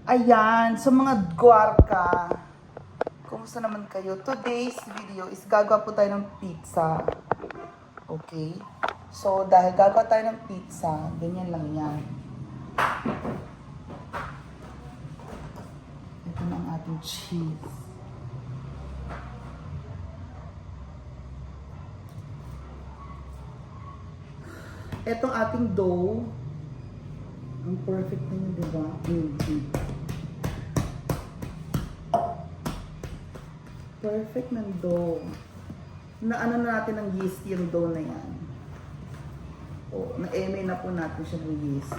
Ayan, sa mga gwarka, kumusta naman kayo? Today's video is gagawa po tayo ng pizza. Okay? So, dahil gagawa tayo ng pizza, ganyan lang yan. Ito na ang ating cheese. Etong ating dough, ang perfect na yun, diba? Perfect ng dough. Naano na natin ng yeast yung dough na yan. O, na-eme na po natin siya ng yeast.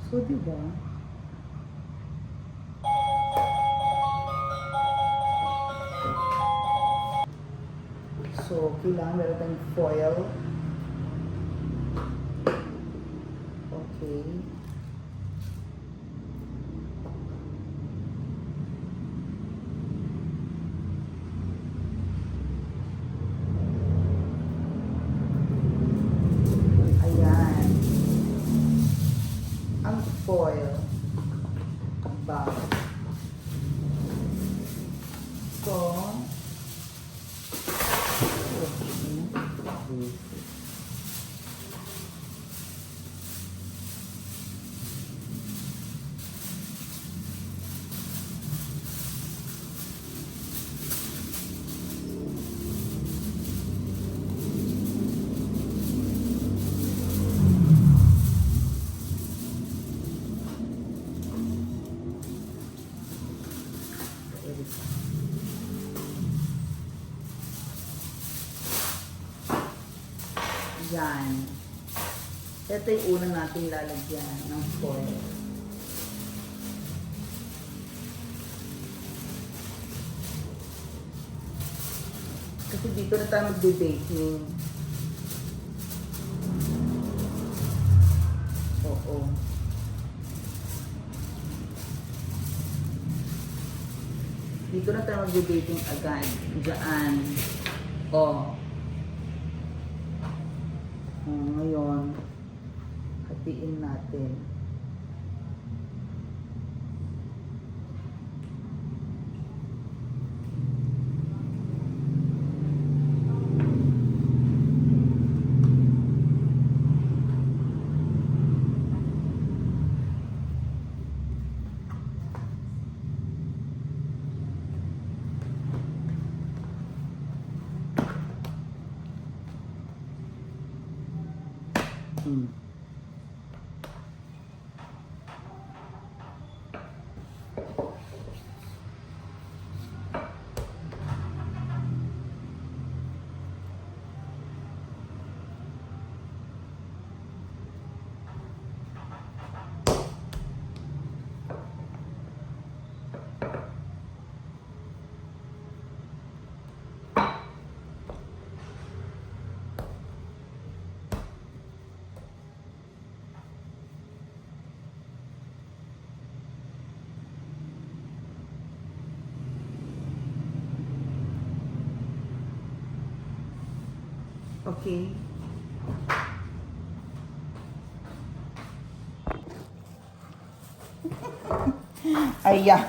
So, diba? So, kailangan meron tayong foil. Okay. Ayan. Ang foil. Bag. So, yan. Ito yung unang natin lalagyan ng foil. Kasi dito na tayo magbe-baking. Oo. Dito na tayo magbe-baking agad. Diyan. O. Ngayon, hatiin natin. Okay. Ayan.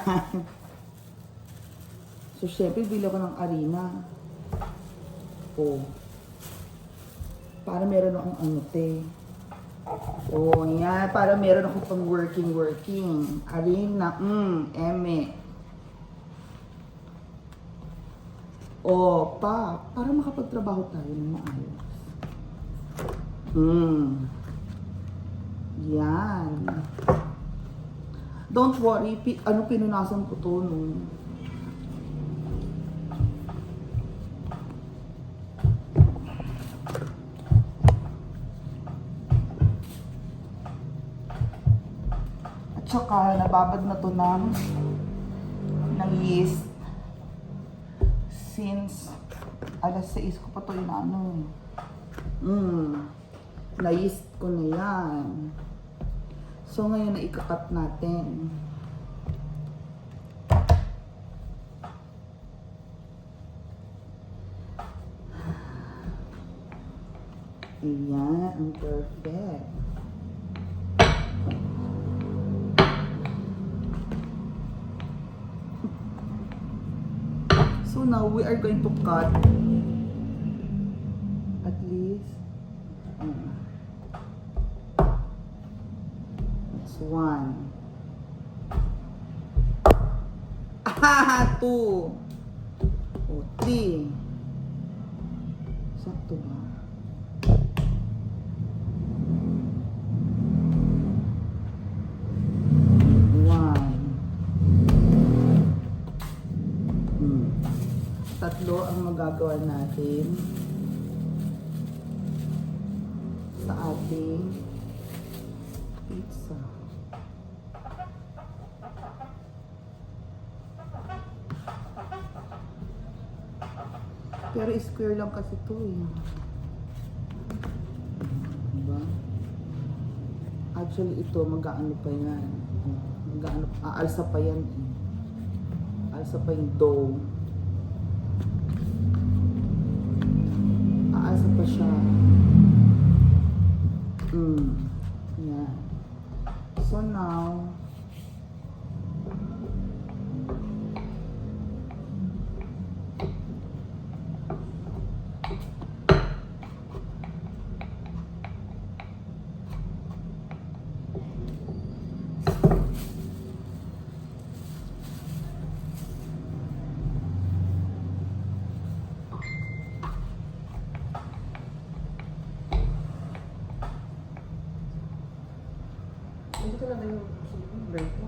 So, syempre, bili ko ng harina. O. Para meron akong anote. O, yan. Para meron akong pang working. Harina. Eme. O, para makapagtrabaho tayo ng maayos. Yan. Don't worry, pinunasan ko to, no? At saka, nababad na to ng yeast. Since alas 6 ko pa to inaano. Na-yeast ko na yan. So, ngayon na ikakat natin. Ayan, ang perfect. So now we are going to cut at least that's 1. Ah, 2. O, 3. Sakto ba? 3 ang magagawa natin sa ating pizza. Pero square lang kasi ito eh. Diba? Actually ito, mag-aano pa yan. Mag-aano, aalsa pa yan eh. Aalsa pa yung dough. Asa pa siya. Yeah. So now, Hindi ko na yung Berto.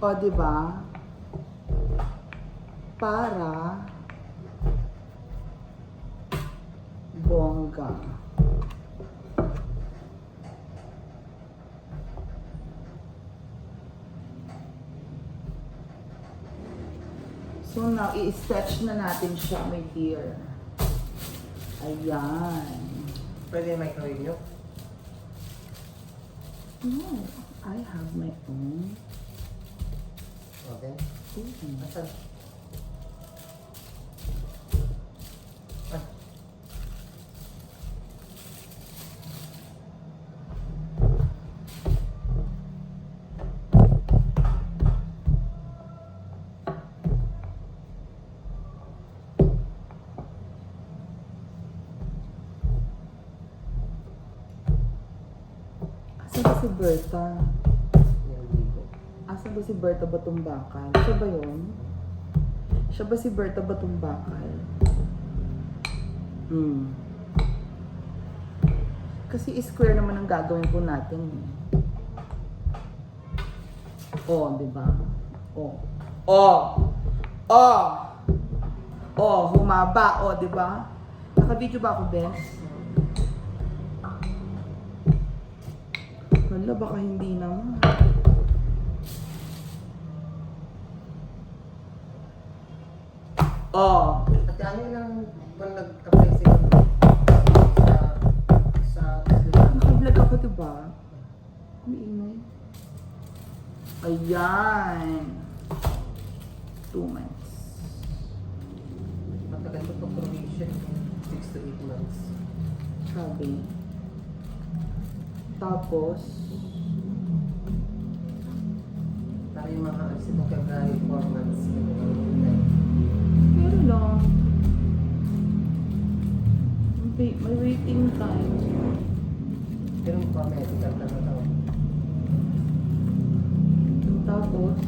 O, diba? Para bongga. So now, i-stretch na natin siya, my dear. Ayan. Pwede yung microwave nyo? No, I have my own Okay. oven. Asan? Ah. Asan ba si Berta? Yan dito. Asan ba si Berta Batumbakal? Siya ba yun? Siya ba si Berta Batumbakal? Kasi square naman ang gagawin po natin eh. Oh, di ba? Oh. Oh. Oh. Oh, humaba. Oh, di ba? Naka-video ba ako, Bes? Wala, baka hindi naman. Oh. At ano lang pag nag-apply sa Naka-vlog ako, diba? Umiingay. Ayan. 2 months. matagal ito pag probation, 6 to 8 months. Sabi. Tapos, Para yung mga alis ito February 4 months. pero lang. May waiting time. Pero pa medical na ito. Tapos,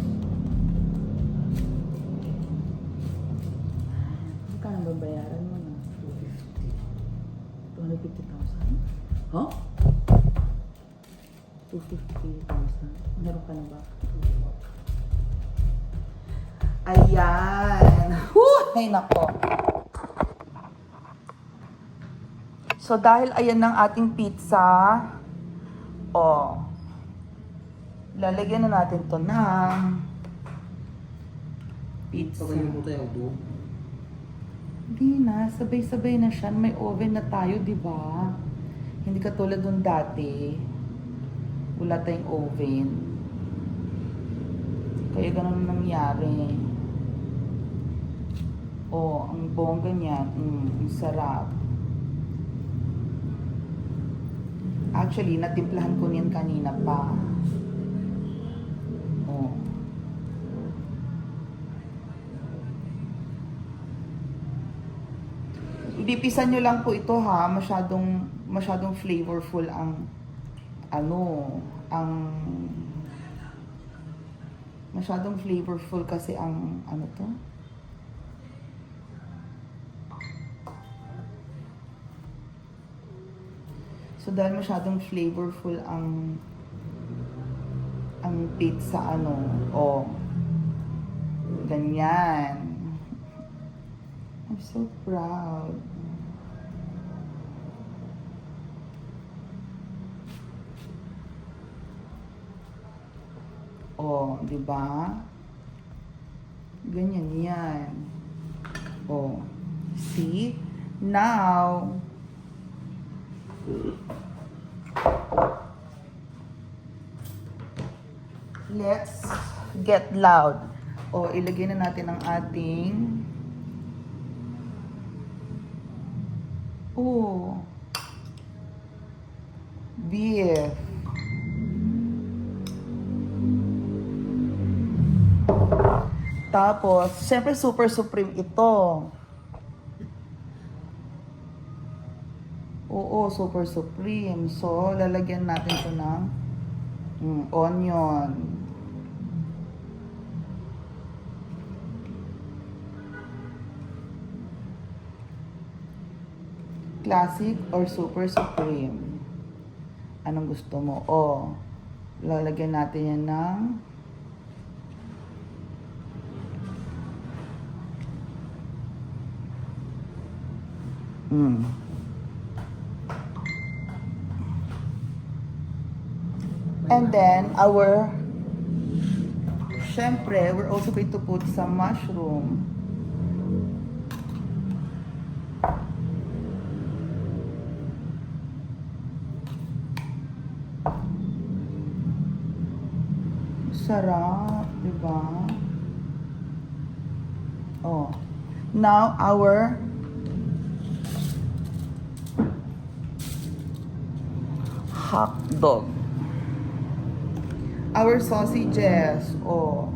magkano babayaran mo na? 250,000? Huh? 250,000? Meron ka na ba? Ayan! Ay, nako! So, dahil ayan ng ating pizza, lalagyan na natin to ng pizza. Pagaling mo ito yung dough. Hindi na, sabay-sabay na siya. May oven na tayo, di ba? Hindi katulad nung dati. Wala tayong oven. Kaya ganun nangyari. Oh, ang bongga niyan. Ang sarap. Actually, natimplahan ko niyan kanina pa. Oh. Bipisan nyo lang po ito ha, masyadong flavorful ang ang masyadong flavorful kasi ang ano to? So dahil masyadong flavorful ang pizza ganyan. I'm so proud. Oh, di ba? Ganyan yan. Oh, see? Now, let's get loud. Oh, ilagay na natin ang ating beef. Tapos, syempre super supreme ito. Oo, super supreme. So, lalagyan natin ito ng onion. Classic or super supreme? Anong gusto mo? Lalagyan natin yan ng And then, syempre, we're also going to put some mushroom. Sarap, di ba? Oh. Now, our hot dog. Our sausages. Oh.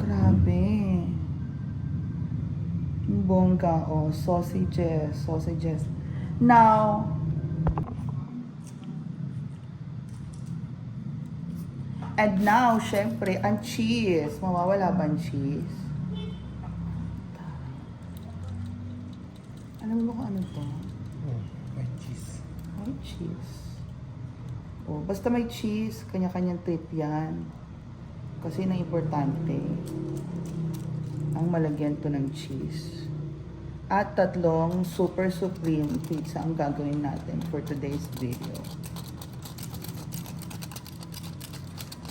Grabe. Bongga. Oh, sausages. Now, and now, syempre, ang cheese. Mawawala ba ang cheese? Alam mo kung ano to? White cheese. White cheese. Oh, basta may cheese, kanya-kanyang tip yan. Kasi yun ang importante. Ang malagyan to ng cheese. At 3 super supreme pizza ang gagawin natin for today's video.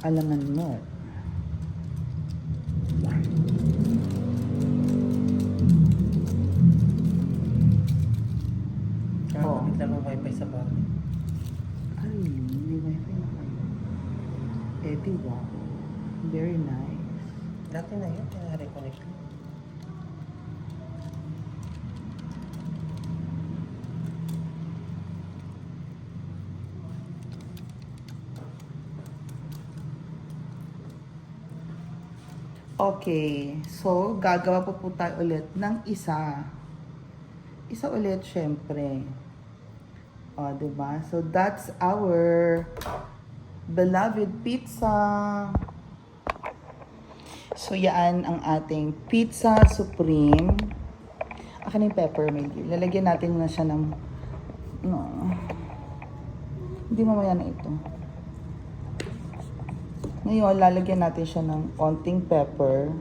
Alaman mo. Kapit lang ang wifi sa bahay. Ay, may wifi na kayo. Di wow. Very nice. Dati na yun, kaya reconnect ko. Okay, so gagawa po tayo ulit ng isa. Isa ulit, syempre. O, diba? So, that's our beloved pizza. So, yan ang ating pizza supreme. Akin yung peppermint. Lalagyan natin na siya ng... Hindi mamaya na ito. Ngayon, lalagyan natin siya ng onting pepper.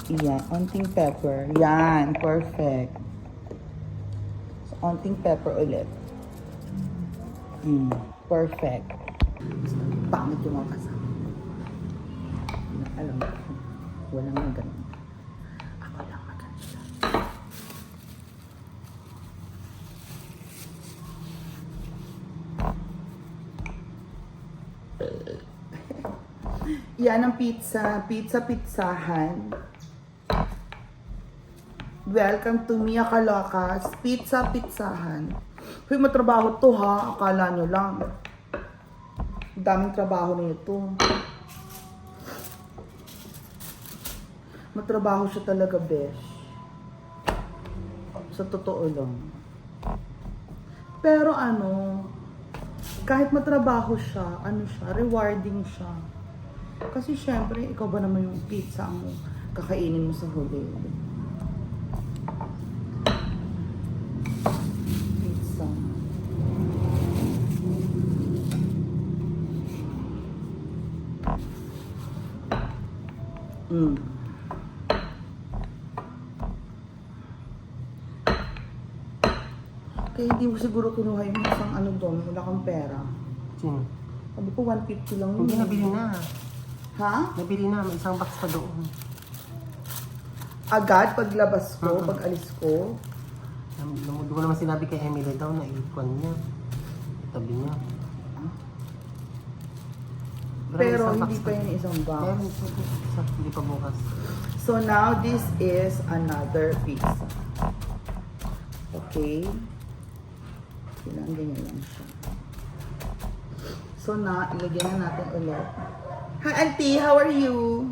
Yan, onting pepper. Yan, perfect. So, onting pepper ulit. Perfect. Pangit yung mga kasama. Alam mo, walang maganda. Ako lang maganda. Yan ang pizza. Pizzahan. Welcome to Mia Calocas. Pizzahan. Huy, matrabaho to ha. Akala nyo lang. Ang daming trabaho nito. Matrabaho siya talaga, besh. Sa totoo lang. Pero kahit matrabaho siya, rewarding siya. Kasi syempre, ikaw ba naman yung pizza ang kakainin mo sa huli? Pizza. Kaya hindi mo siguro kinuha yung isang doon, wala kang pera. Sino? Sabi ko 150 lang yun. Hindi, nabili na. Ha? Nabili na, may isang box pa doon. Agad paglabas ko, pag alis ko. Doon ko naman sinabi kay Emily daw na ikon niya. Tabi niya. Pero isang hindi box pa yun isang box. Meron, hindi pa bukas. So now this is another pizza. Okay? Kailangan ganyan lang siya. So na, ilagyan na natin ulit. Hi Auntie, how are you?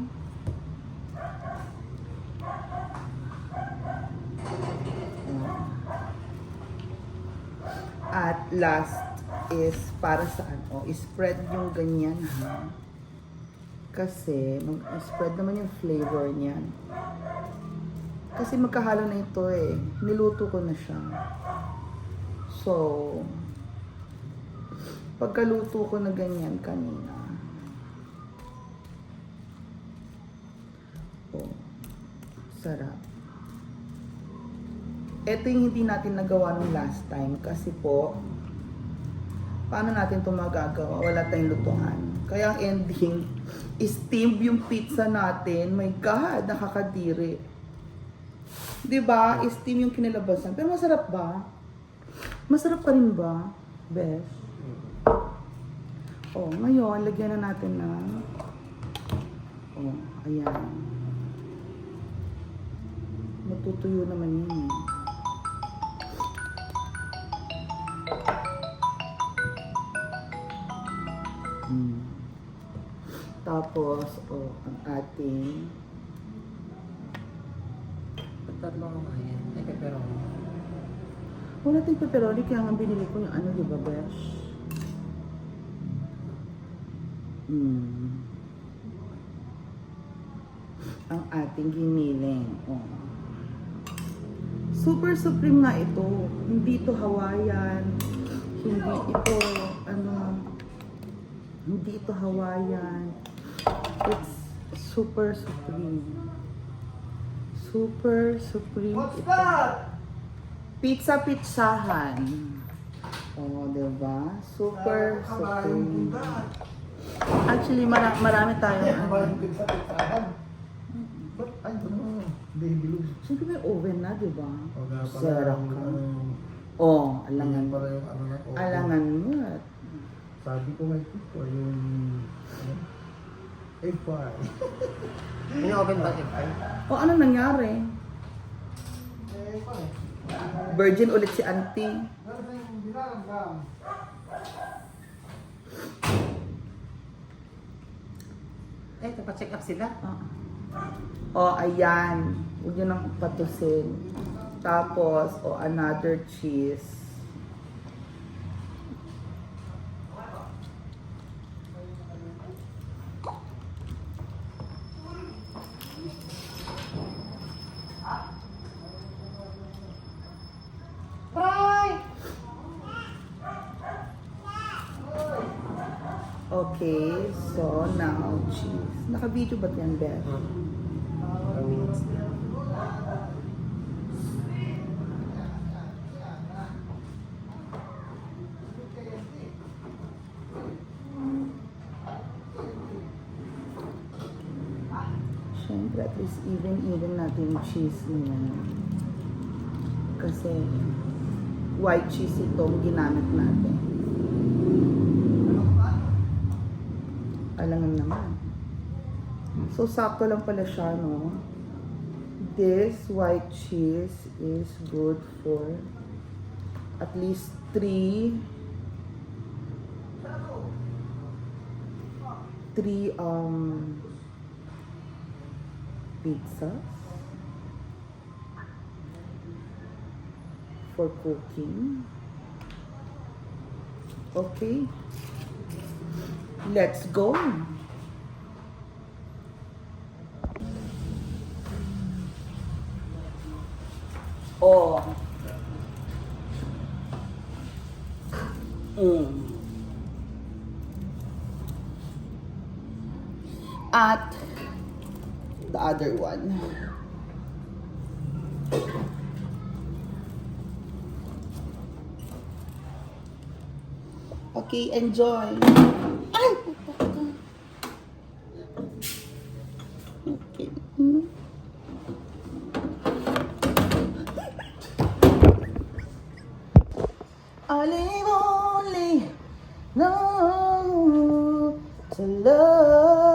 At last is para saan? Spread yung ganyan ha. Kasi mag-spread naman yung flavor niyan. Kasi magkahalo na ito eh. Niluto ko na siya. So, pagkaluto ko na ganyan kanina. Sarap. Ito yung hindi natin nagawa nung last time kasi po, paano natin ito magagawa? Wala tayong lutuan. Kaya ang ending, steam yung pizza natin. My God, nakakadiri. Diba? Steam yung kinalabasan. Pero masarap ba? Masarap pa rin ba? Best. Ngayon, lagyan na natin ng ayan. Matutuyo naman yun eh. Tapos, ang ating Tatlo ko yan. Ay, pepperoni. wala tayong pepperoni, kaya nga binili ko yung di ba, Besh? Ang ating giniling. Super supreme nga ito. Hindi ito Hawaiian. Hindi ito Hawaiian. It's super supreme. Super supreme. What's that? Pizzahan. Diba? Super supreme. Actually, marami tayong Ay, hindi bilog. Siyempre may oven na, diba? Sarap ka. Alangan mo. Para yung na ko. Alangan mo. Sabi ko nga ito, yung egg pie. May oven ba if ay? Ano nangyari? Egg pie. Virgin ulit si Auntie. Ay, check up sila. Ayan. Huwag nyo nang patusin. Tapos, another cheese. Okay, so now cheese. Naka-video ba yan, Beth? Siyempre, at least even natin yung cheese niya. Kasi white cheese itong ginamit natin. Alangan naman. So, sakto lang pala siya, no? This white cheese is good for at least 3 pizzas for cooking. Okay. Let's go. Oh. At the other one. Okay, enjoy. Ay! Okay. I live only know to love